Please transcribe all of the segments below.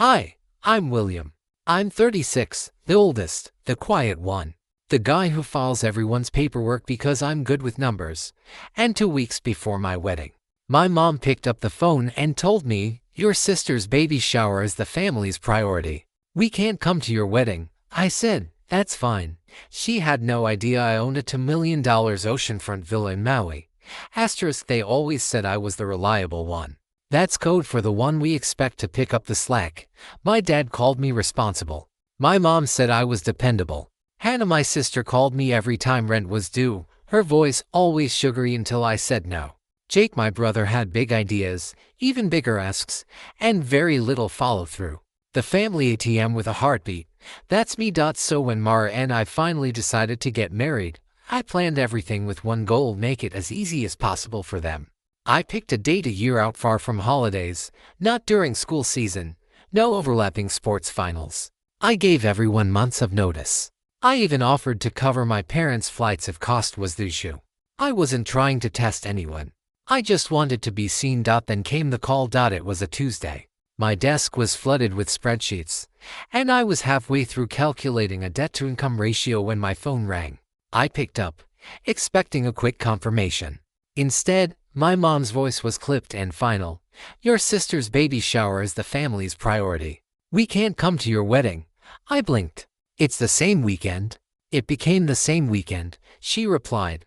Hi, I'm William. I'm 36, the oldest, the quiet one. The guy who files everyone's paperwork because I'm good with numbers. And 2 weeks before my wedding, my mom picked up the phone and told me, "Your sister's baby shower is the family's priority. We can't come to your wedding." I said, "That's fine." She had no idea I owned a $2 million oceanfront villa in Maui. Asterisk, they always said I was the reliable one. That's code for the one we expect to pick up the slack. My dad called me responsible. My mom said I was dependable. Hannah, my sister, called me every time rent was due, her voice always sugary until I said no. Jake, my brother, had big ideas, even bigger asks, and very little follow-through. The family ATM with a heartbeat. That's me. So when Mara and I finally decided to get married, I planned everything with one goal: make it as easy as possible for them. I picked a date a year out, far from holidays, not during school season, no overlapping sports finals. I gave everyone months of notice. I even offered to cover my parents' flights if cost was the issue. I wasn't trying to test anyone. I just wanted to be seen. Then came the call. It was a Tuesday. My desk was flooded with spreadsheets, and I was halfway through calculating a debt-to-income ratio when my phone rang. I picked up, expecting a quick confirmation. Instead, my mom's voice was clipped and final. "Your sister's baby shower is the family's priority. We can't come to your wedding." I blinked. "It's the same weekend." "It became the same weekend," she replied.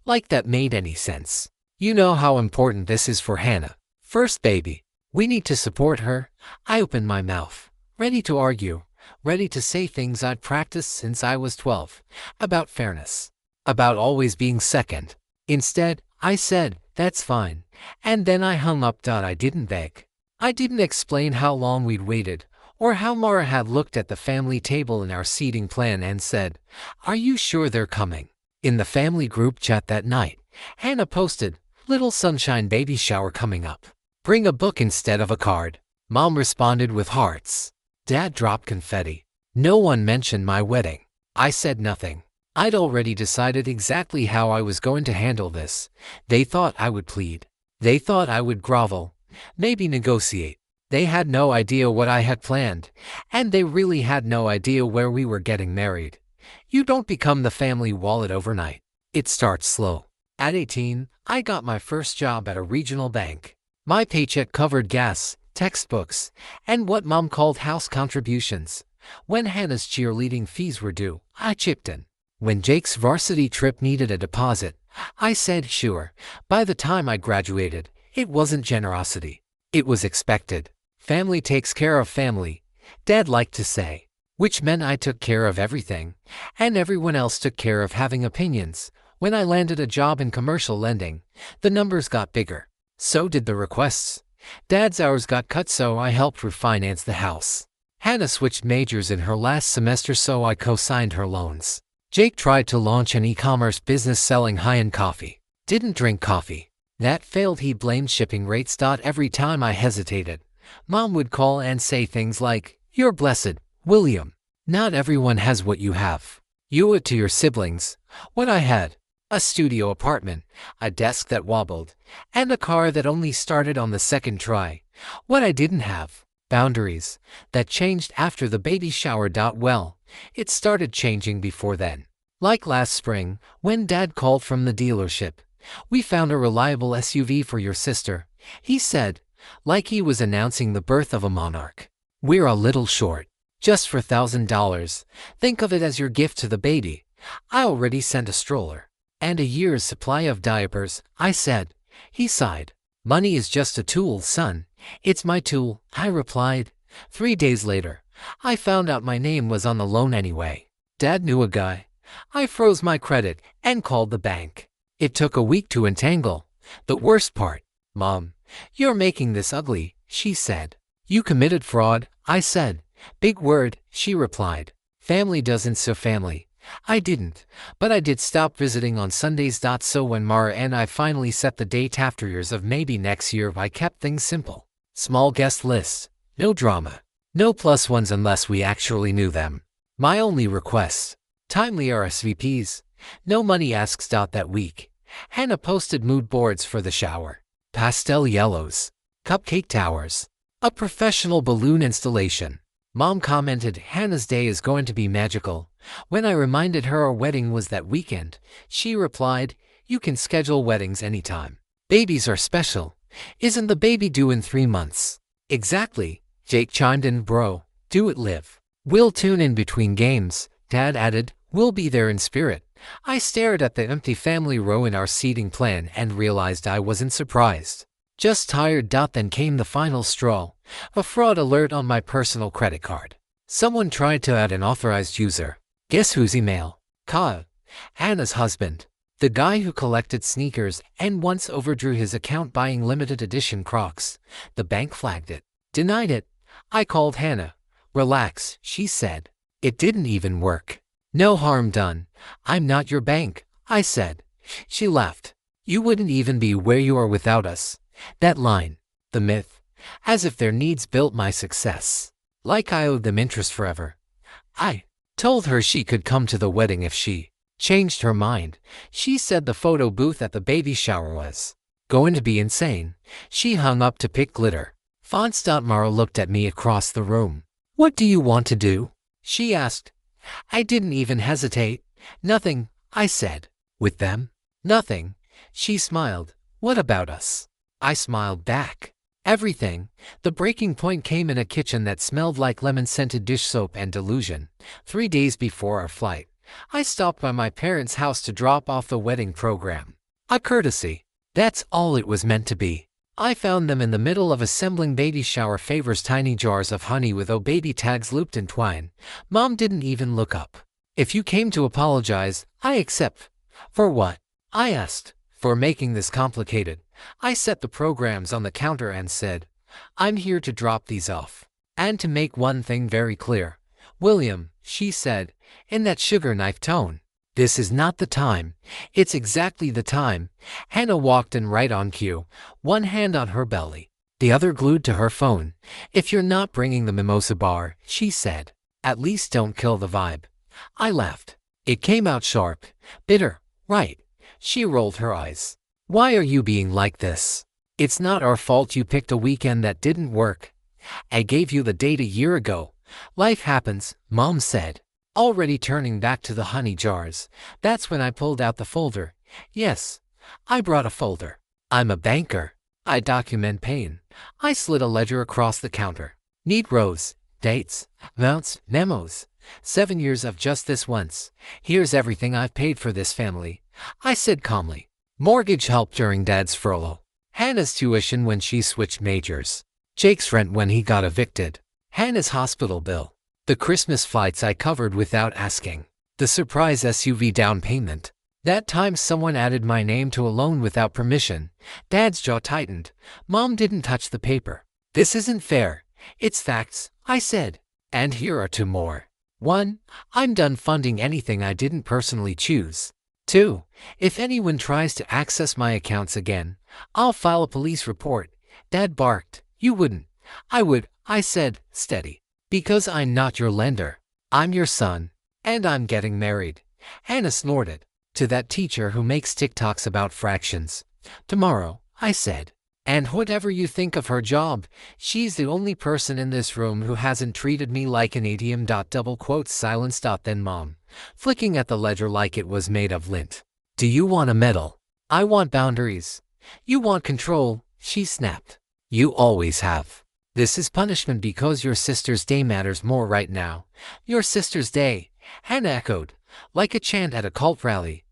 Like that made any sense. "You know how important this is for Hannah. First baby. We need to support her." I opened my mouth, ready to argue, ready to say things I'd practiced since I was 12, about fairness, about always being second. Instead, I said, "That's fine," and then I hung up. I didn't beg. I didn't explain how long we'd waited, or how Mara had looked at the family table in our seating plan and said, "Are you sure they're coming?" In the family group chat that night, Hannah posted, "Little sunshine baby shower coming up. Bring a book instead of a card." Mom responded with hearts. Dad dropped confetti. No one mentioned my wedding. I said nothing. I'd already decided exactly how I was going to handle this. They thought I would plead. They thought I would grovel, maybe negotiate. They had no idea what I had planned, and they really had no idea where we were getting married. You don't become the family wallet overnight. It starts slow. At 18, I got my first job at a regional bank. My paycheck covered gas, textbooks, and what Mom called house contributions. When Hannah's cheerleading fees were due, I chipped in. When Jake's varsity trip needed a deposit, I said sure. By the time I graduated, it wasn't generosity. It was expected. Family takes care of family, Dad liked to say. Which meant I took care of everything, and everyone else took care of having opinions. When I landed a job in commercial lending, the numbers got bigger. So did the requests. Dad's hours got cut, so I helped refinance the house. Hannah switched majors in her last semester, so I co-signed her loans. Jake tried to launch an e-commerce business selling high-end coffee. Didn't drink coffee. That failed. He blamed shipping rates. Every time I hesitated, Mom would call and say things like, "You're blessed, William. Not everyone has what you have. You owe it to your siblings." What I had: a studio apartment, a desk that wobbled, and a car that only started on the second try. What I didn't have: boundaries that changed after the baby shower. Well, it started changing before then. Like last spring, when Dad called from the dealership. "We found a reliable SUV for your sister," he said, like he was announcing the birth of a monarch. "We're a little short. Just for $1,000. Think of it as your gift to the baby." I already sent a stroller. "And a year's supply of diapers," I said. He sighed. "Money is just a tool, son." "It's my tool," I replied. 3 days later, I found out my name was on the loan anyway. Dad knew a guy. I froze my credit and called the bank. It took a week to untangle. The worst part: "Mom, you're making this ugly," she said. "You committed fraud," I said. "Big word," she replied. "Family doesn't sue family." I didn't, but I did stop visiting on Sundays. So when Mara and I finally set the date after years of maybe next year, I kept things simple. Small guest lists, no drama, no plus ones unless we actually knew them. My only requests: timely RSVPs, no money asks. That week, Hannah posted mood boards for the shower. Pastel yellows, cupcake towers, A professional balloon installation. Mom commented Hannah's day is going to be magical. When I reminded her our wedding was that weekend, she replied, "You can schedule weddings anytime. Babies are special. Isn't the baby due in 3 months?" "Exactly," Jake chimed in. "Bro, do it live. We'll tune in between games," Dad added. "We'll be there in spirit." I stared at the empty family row in our seating plan and realized I wasn't surprised. Just tired. Then came the final straw, a fraud alert on my personal credit card. Someone tried to add an authorized user. Guess whose email? Kyle, Hannah's husband. The guy who collected sneakers and once overdrew his account buying limited edition Crocs. The bank flagged it. Denied it. I called Hannah. "Relax," she said. "It didn't even work. No harm done. I'm not your bank," I said. She laughed. "You wouldn't even be where you are without us." That line, the myth, as if their needs built my success. Like I owed them interest forever. I told her she could come to the wedding if she changed her mind. She said the photo booth at the baby shower was going to be insane. She hung up to pick glitter. Fonts. Mara looked at me across the room. "What do you want to do?" she asked. I didn't even hesitate. "Nothing," I said. "With them?" "Nothing." She smiled. "What about us?" I smiled back. "Everything." The breaking point came in a kitchen that smelled like lemon-scented dish soap and delusion. 3 days before our flight, I stopped by my parents' house to drop off the wedding program. A courtesy. That's all it was meant to be. I found them in the middle of assembling baby shower favors, tiny jars of honey with "Oh baby" tags looped in twine. Mom didn't even look up. "If you came to apologize, I accept." "For what?" I asked. "For making this complicated." I set the programs on the counter and said, "I'm here to drop these off. And to make one thing very clear, William," she said, in that sugar knife tone, "this is not the time." "It's exactly the time." Hannah walked in right on cue, one hand on her belly, the other glued to her phone. "If you're not bringing the mimosa bar," she said, "at least don't kill the vibe." I laughed. It came out sharp, bitter, right? She rolled her eyes. "Why are you being like this? It's not our fault you picked a weekend that didn't work. I gave you the date a year ago." "Life happens," Mom said, already turning back to the honey jars. That's when I pulled out the folder. Yes, I brought a folder. I'm a banker. I document pain. I slid a ledger across the counter. Neat rows, dates, vows, memos. 7 years of just this once. "Here's everything I've paid for this family," I said calmly. Mortgage help during Dad's furlough. Hannah's tuition when she switched majors. Jake's rent when he got evicted. Hannah's hospital bill. The Christmas flights I covered without asking. The surprise SUV down payment. That time someone added my name to a loan without permission. Dad's jaw tightened. Mom didn't touch the paper. "This isn't fair." "It's facts," I said. And here are 2 more. 1. I'm done funding anything I didn't personally choose. 2. If anyone tries to access my accounts again, I'll file a police report. Dad barked. "You wouldn't." "I would," I said, steady. "Because I'm not your lender. I'm your son. And I'm getting married." Hannah snorted. "To that teacher who makes TikToks about fractions." "Tomorrow," I said. "And whatever you think of her job, she's the only person in this room who hasn't treated me like an ATM. Double quotes silence. Then Mom, flicking at the ledger like it was made of lint. "Do you want a medal?" "I want boundaries." "You want control," she snapped. "You always have. This is punishment because your sister's day matters more right now." "Your sister's day," Hannah echoed, like a chant at a cult rally.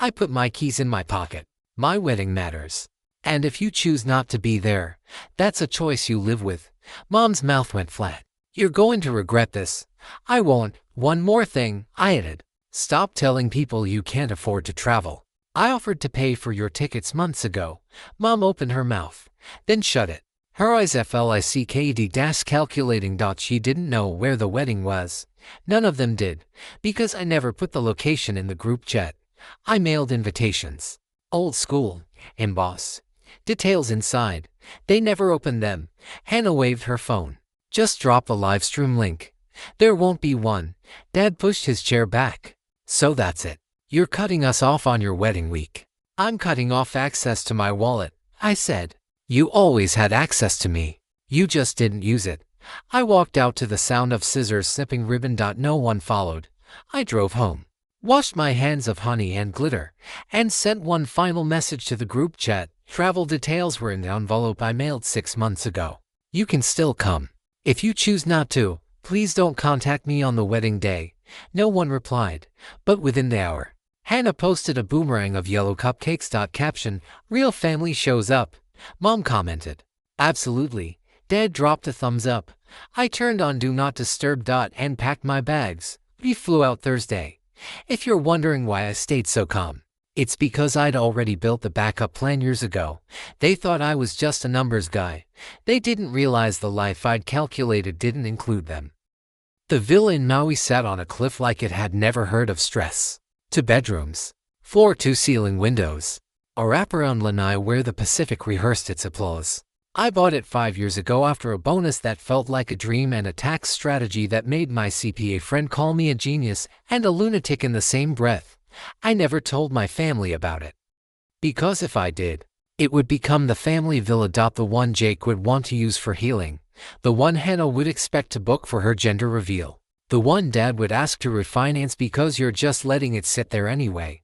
I put my keys in my pocket. "My wedding matters. And if you choose not to be there, that's a choice you live with." Mom's mouth went flat. "You're going to regret this." "I won't." "One more thing," I added. "Stop telling people you can't afford to travel. I offered to pay for your tickets months ago." Mom opened her mouth, then shut it. Her eyes flicked calculating. She didn't know where the wedding was. None of them did, because I never put the location in the group chat. I mailed invitations. Old school, emboss. Details inside. They never opened them. Hannah waved her phone. "Just drop the live stream link." "There won't be one." Dad pushed his chair back. "So that's it. You're cutting us off on your wedding week." "I'm cutting off access to my wallet," I said. "You always had access to me." You just didn't use it. I walked out to the sound of scissors snipping ribbon. No one followed. I drove home, washed my hands of honey and glitter, and sent one final message to the group chat. Travel details were in the envelope I mailed 6 months ago. You can still come. If you choose not to, please don't contact me on the wedding day. No one replied, but within the hour, Hannah posted a boomerang of yellow cupcakes. Caption, real family shows up. Mom commented, absolutely. Dad dropped a thumbs up. I turned on Do Not Disturb. And packed my bags. We flew out Thursday. If you're wondering why I stayed so calm, it's because I'd already built the backup plan years ago. They thought I was just a numbers guy. They didn't realize the life I'd calculated didn't include them. The villa in Maui sat on a cliff like it had never heard of stress. 2 bedrooms, floor-to-ceiling windows, a wraparound lanai where the Pacific rehearsed its applause. I bought it 5 years ago after a bonus that felt like a dream and a tax strategy that made my CPA friend call me a genius and a lunatic in the same breath. I never told my family about it, because if I did, it would become the family villa. The one Jake would want to use for healing, the one Hannah would expect to book for her gender reveal, the one Dad would ask to refinance because you're just letting it sit there anyway.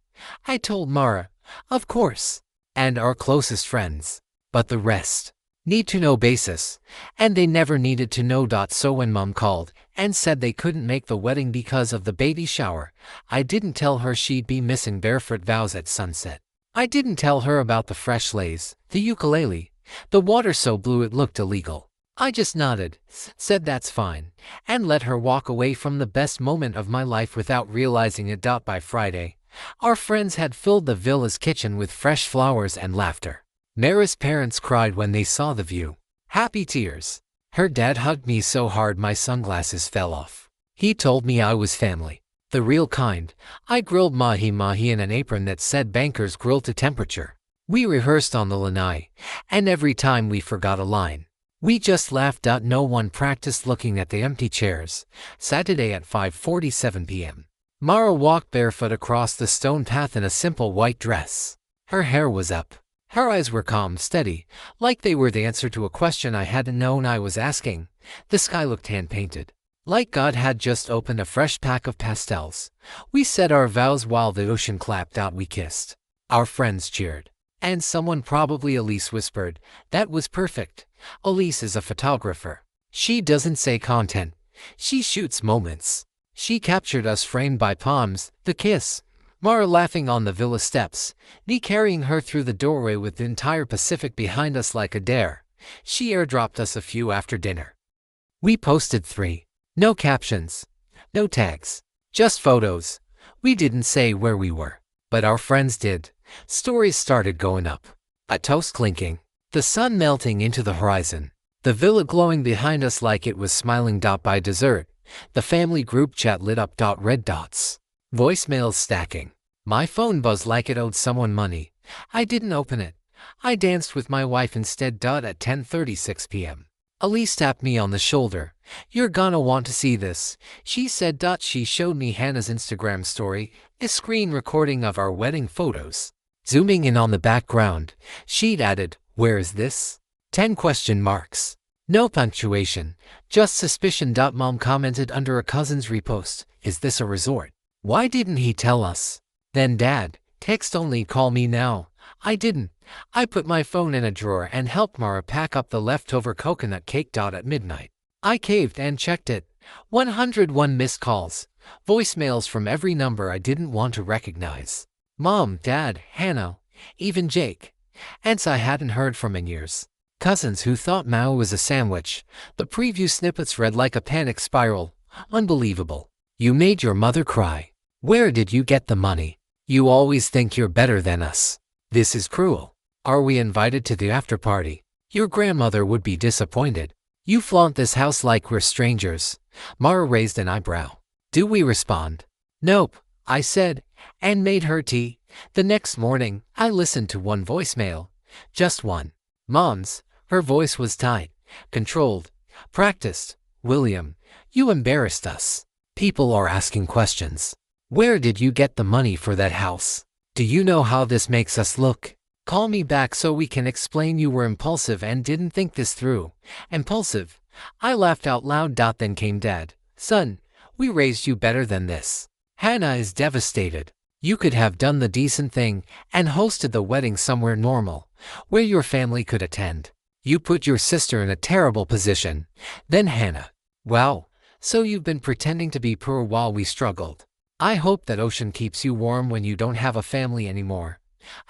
I told Mara, of course, and our closest friends, but the rest, need-to-know basis, and they never needed to know. So when Mom called and said they couldn't make the wedding because of the baby shower, I didn't tell her she'd be missing barefoot vows at sunset. I didn't tell her about the fresh lace, the ukulele, the water so blue it looked illegal. I just nodded, said that's fine, and let her walk away from the best moment of my life without realizing it. By Friday, our friends had filled the villa's kitchen with fresh flowers and laughter. Mara's parents cried when they saw the view. Happy tears. Her dad hugged me so hard my sunglasses fell off. He told me I was family, the real kind. I grilled mahi-mahi in an apron that said Bankers Grill to temperature. We rehearsed on the lanai, and every time we forgot a line, we just laughed. No one practiced looking at the empty chairs. Saturday at 5:47 p.m. Mara walked barefoot across the stone path in a simple white dress. Her hair was up. Her eyes were calm, steady, like they were the answer to a question I hadn't known I was asking. The sky looked hand-painted, like God had just opened a fresh pack of pastels. We said our vows while the ocean clapped out. We kissed. Our friends cheered. And someone, probably Elise, whispered, that was perfect. Elise is a photographer. She doesn't say content. She shoots moments. She captured us framed by palms, the kiss, Mara laughing on the villa steps, me carrying her through the doorway with the entire Pacific behind us like a dare. She airdropped us a few after dinner. We posted 3. No captions, no tags, just photos. We didn't say where we were, but our friends did. Stories started going up. A toast clinking, the sun melting into the horizon, the villa glowing behind us like it was smiling. By dessert, the family group chat lit up. Red dots. Voicemails stacking. My phone buzzed like it owed someone money. I didn't open it. I danced with my wife instead. At 10:36 p.m. Elise tapped me on the shoulder. You're gonna want to see this, she said. She showed me Hannah's Instagram story, a screen recording of our wedding photos. Zooming in on the background, she'd added, where is this? 10 question marks. No punctuation, just suspicion. Mom commented under a cousin's repost, is this a resort? Why didn't he tell us? Then Dad, text only, call me now. I didn't. I put my phone in a drawer and helped Mara pack up the leftover coconut cake. At midnight, I caved and checked it. 101 missed calls, voicemails from every number I didn't want to recognize. Mom, Dad, Hannah, even Jake. Aunts I hadn't heard from in years. Cousins who thought Maui was a sandwich. The preview snippets read like a panic spiral. Unbelievable. You made your mother cry. Where did you get the money? You always think you're better than us. This is cruel. Are we invited to the after party? Your grandmother would be disappointed. You flaunt this house like we're strangers. Mara raised an eyebrow. Do we respond? Nope, I said, and made her tea. The next morning, I listened to one voicemail. Just one. Mom's. Her voice was tight, controlled, practiced. William, you embarrassed us. People are asking questions. Where did you get the money for that house? Do you know how this makes us look? Call me back so we can explain you were impulsive and didn't think this through. Impulsive? I laughed out loud. Then came Dad. Son, we raised you better than this. Hannah is devastated. You could have done the decent thing and hosted the wedding somewhere normal, where your family could attend. You put your sister in a terrible position. Then Hannah. Wow, so you've been pretending to be poor while we struggled. I hope that ocean keeps you warm when you don't have a family anymore.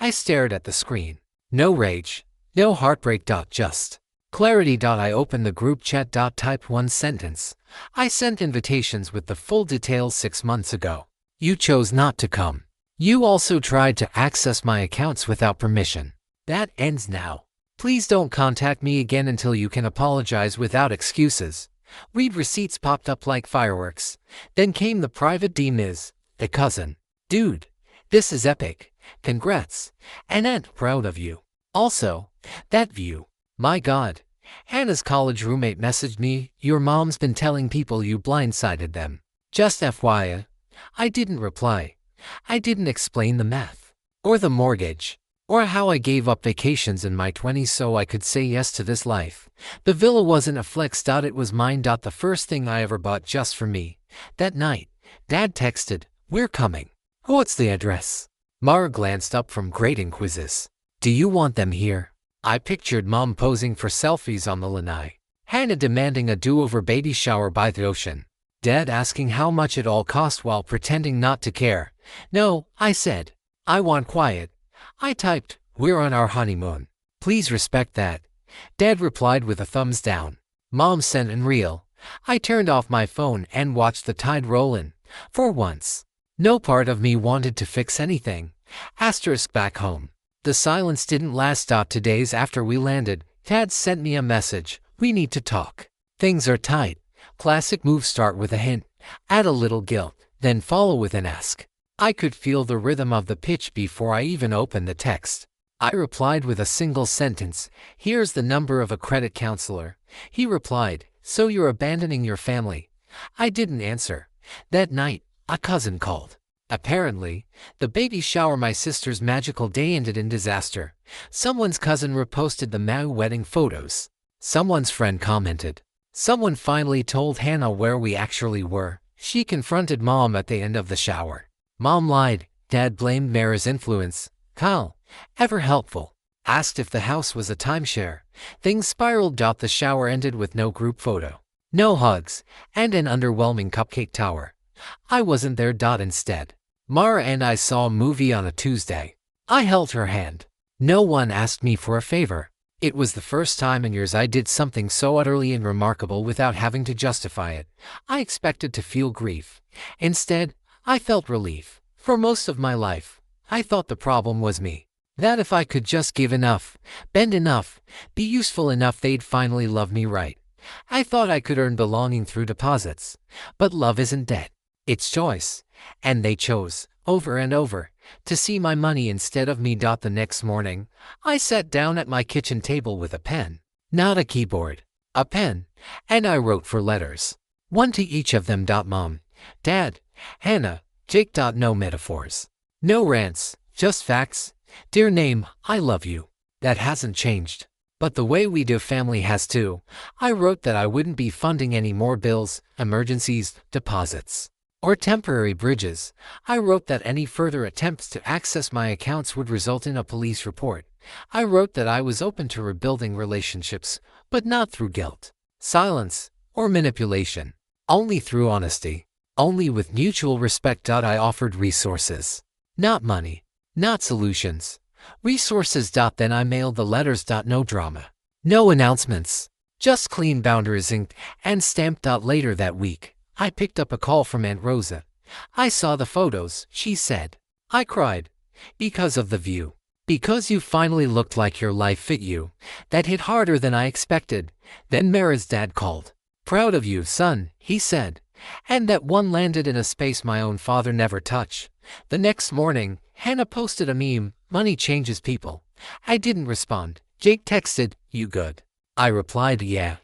I stared at the screen. No rage, no heartbreak. Just clarity. I opened the group chat. Typed one sentence. I sent invitations with the full details 6 months ago. You chose not to come. You also tried to access my accounts without permission. That ends now. Please don't contact me again until you can apologize without excuses. Read receipts popped up like fireworks. Then came the private Ms. The cousin. Dude, this is epic. Congrats. And Aunt, proud of you. Also, that view. My God. Hannah's college roommate messaged me, your mom's been telling people you blindsided them. Just FYI. I didn't reply. I didn't explain the math. Or the mortgage. Or how I gave up vacations in my 20s so I could say yes to this life. The villa wasn't a flex. It was mine. The first thing I ever bought just for me. That night, Dad texted, we're coming. What's the address? Mara glanced up from grading quizzes. Do you want them here? I pictured Mom posing for selfies on the lanai. Hannah demanding a do-over baby shower by the ocean. Dad asking how much it all cost while pretending not to care. No, I said. I want quiet. I typed, we're on our honeymoon. Please respect that. Dad replied with a thumbs down. Mom sent in real. I turned off my phone and watched the tide roll in. For once. No part of me wanted to fix anything. Asterisk back home. The silence didn't last. 2 days after we landed, Dad sent me a message. We need to talk. Things are tight. Classic move. Start with a hint, add a little guilt, then follow with an ask. I could feel the rhythm of the pitch before I even opened the text. I replied with a single sentence, here's the number of a credit counselor. He replied, so you're abandoning your family? I didn't answer. That night, a cousin called. Apparently, the baby shower, my sister's magical day, ended in disaster. Someone's cousin reposted the Maui wedding photos. Someone's friend commented. Someone finally told Hannah where we actually were. She confronted Mom at the end of the shower. Mom lied. Dad blamed Mara's influence. Kyle, ever helpful, asked if the house was a timeshare. Things spiraled. The shower ended with no group photo, no hugs, and an underwhelming cupcake tower. I wasn't there. Instead, Mara and I saw a movie on a Tuesday. I held her hand. No one asked me for a favor. It was the first time in years I did something so utterly and remarkable without having to justify it. I expected to feel grief. Instead, I felt relief. For most of my life, I thought the problem was me. That if I could just give enough, bend enough, be useful enough, they'd finally love me right. I thought I could earn belonging through deposits. But love isn't debt. It's choice. And they chose, over and over, to see my money instead of me. The next morning, I sat down at my kitchen table with a pen. Not a keyboard. A pen. And I wrote 4 letters. One to each of them. Mom, Dad, Hannah, Jake. No metaphors. No rants. Just facts. Dear name, I love you. That hasn't changed. But the way we do family has too. I wrote that I wouldn't be funding any more bills, emergencies, deposits, or temporary bridges. I wrote that any further attempts to access my accounts would result in a police report. I wrote that I was open to rebuilding relationships, but not through guilt, silence, or manipulation. Only through honesty. Only with mutual respect. I offered resources. Not money. Not solutions. Resources. Then I mailed the letters. No drama. No announcements. Just clean boundaries inked and stamped. Later that week, I picked up a call from Aunt Rosa. I saw the photos, she said. I cried. Because of the view. Because you finally looked like your life fit you. That hit harder than I expected. Then Mara's dad called. Proud of you, son, he said. And that one landed in a space my own father never touched. The next morning, Hannah posted a meme, money changes people. I didn't respond. Jake texted, you good? I replied, yeah.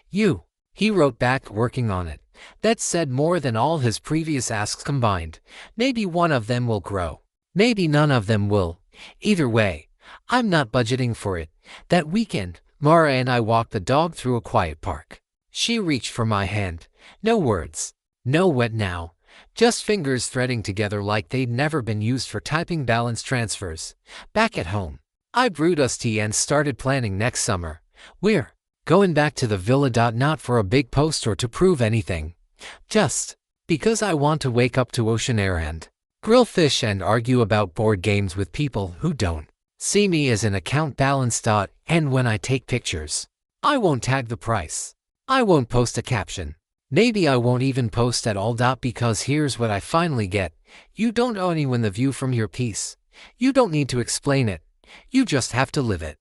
You. He wrote back, working on it. That said more than all his previous asks combined. Maybe one of them will grow. Maybe none of them will. Either way, I'm not budgeting for it. That weekend, Mara and I walked the dog through a quiet park. She reached for my hand. No words. No what now. Just fingers threading together like they'd never been used for typing balance transfers. Back at home, I brewed us tea and started planning next summer. We're going back to the villa. Not for a big post or to prove anything. Just because I want to wake up to ocean air and grill fish and argue about board games with people who don't see me as an account balance. And when I take pictures, I won't tag the price. I won't post a caption. Maybe I won't even post at all. Because here's what I finally get. You don't owe anyone the view from your piece. You don't need to explain it. You just have to live it.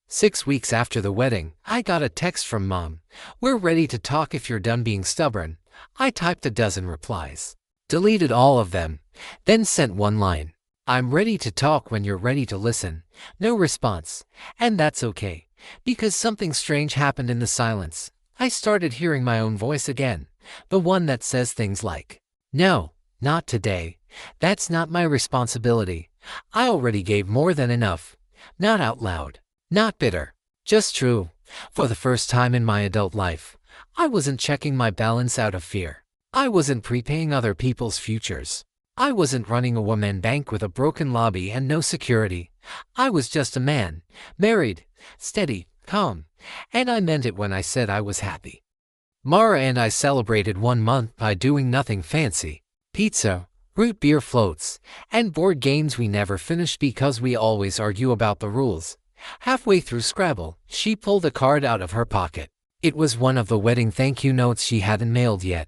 6 weeks after the wedding, I got a text from Mom. We're ready to talk if you're done being stubborn. I typed a dozen replies, deleted all of them, then sent one line. I'm ready to talk when you're ready to listen. No response. And that's okay, because something strange happened in the silence. I started hearing my own voice again, the one that says things like, "No, not today. That's not my responsibility. I already gave more than enough." Not out loud, not bitter, just true. For the first time in my adult life, I wasn't checking my balance out of fear. I wasn't prepaying other people's futures. I wasn't running a one-man bank with a broken lobby and no security. I was just a man, married, steady, calm, and I meant it when I said I was happy. Mara and I celebrated 1 month by doing nothing fancy. Pizza, root beer floats, and board games we never finished because we always argue about the rules. Halfway through Scrabble, she pulled a card out of her pocket. It was one of the wedding thank you notes she hadn't mailed yet.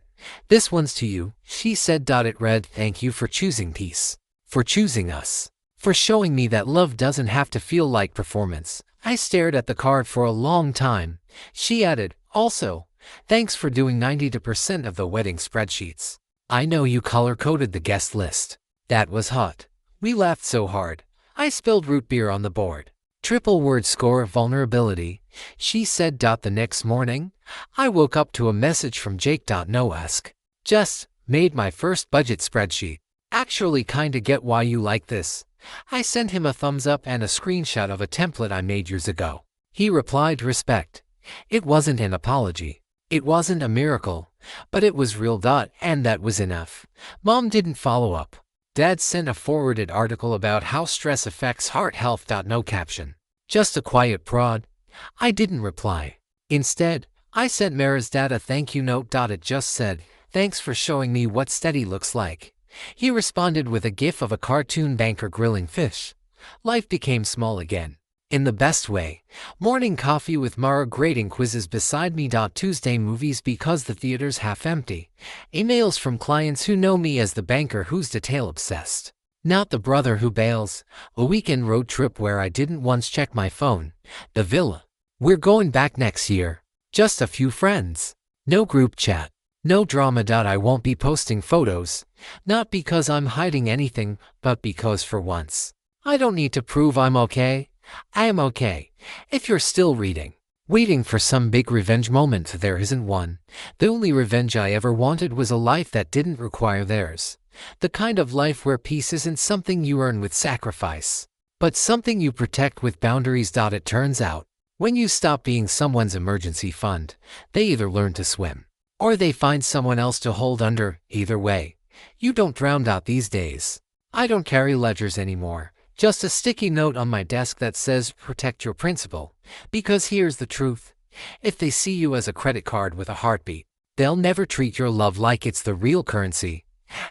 "This one's to you," she said. It read, "Thank you for choosing peace, for choosing us, for showing me that love doesn't have to feel like performance." I stared at the card for a long time. She added, "Also, thanks for doing 90% of the wedding spreadsheets. I know you color-coded the guest list." That was hot. We laughed so hard, I spilled root beer on the board. Triple word score, vulnerability, she said. The next morning, I woke up to a message from Jake. No ask. Just made my first budget spreadsheet. Actually kinda get why you like this. I sent him a thumbs up and a screenshot of a template I made years ago. He replied, "Respect." It wasn't an apology. It wasn't a miracle, but it was real. And that was enough. Mom didn't follow up. Dad sent a forwarded article about how stress affects heart health. No caption. Just a quiet prod. I didn't reply. Instead, I sent Mara's dad a thank you note. It just said, "Thanks for showing me what steady looks like." He responded with a gif of a cartoon banker grilling fish. Life became small again. In the best way. Morning coffee with Mara, grading quizzes beside me. Tuesday movies because the theater's half empty. Emails from clients who know me as the banker who's detail obsessed, not the brother who bails. A weekend road trip where I didn't once check my phone. The villa. We're going back next year. Just a few friends. No group chat. No drama. I won't be posting photos. Not because I'm hiding anything, but because for once, I don't need to prove I'm okay. I am okay. If you're still waiting for some big revenge moment, there isn't one. The only revenge I ever wanted was a life that didn't require theirs. The kind of life where peace isn't something you earn with sacrifice, but something you protect with boundaries. It turns out, when you stop being someone's emergency fund, they either learn to swim, or they find someone else to hold under. Either way, you don't drown. These days, I don't carry ledgers anymore. Just a sticky note on my desk that says, "Protect your principal." Because here's the truth. If they see you as a credit card with a heartbeat, they'll never treat your love like it's the real currency.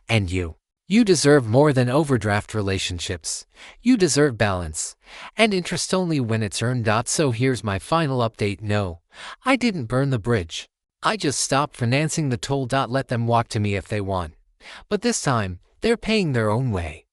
And you deserve more than overdraft relationships. You deserve balance. And interest only when it's earned. So here's my final update. No, I didn't burn the bridge. I just stopped financing the toll. Let them walk to me if they want. But this time, they're paying their own way.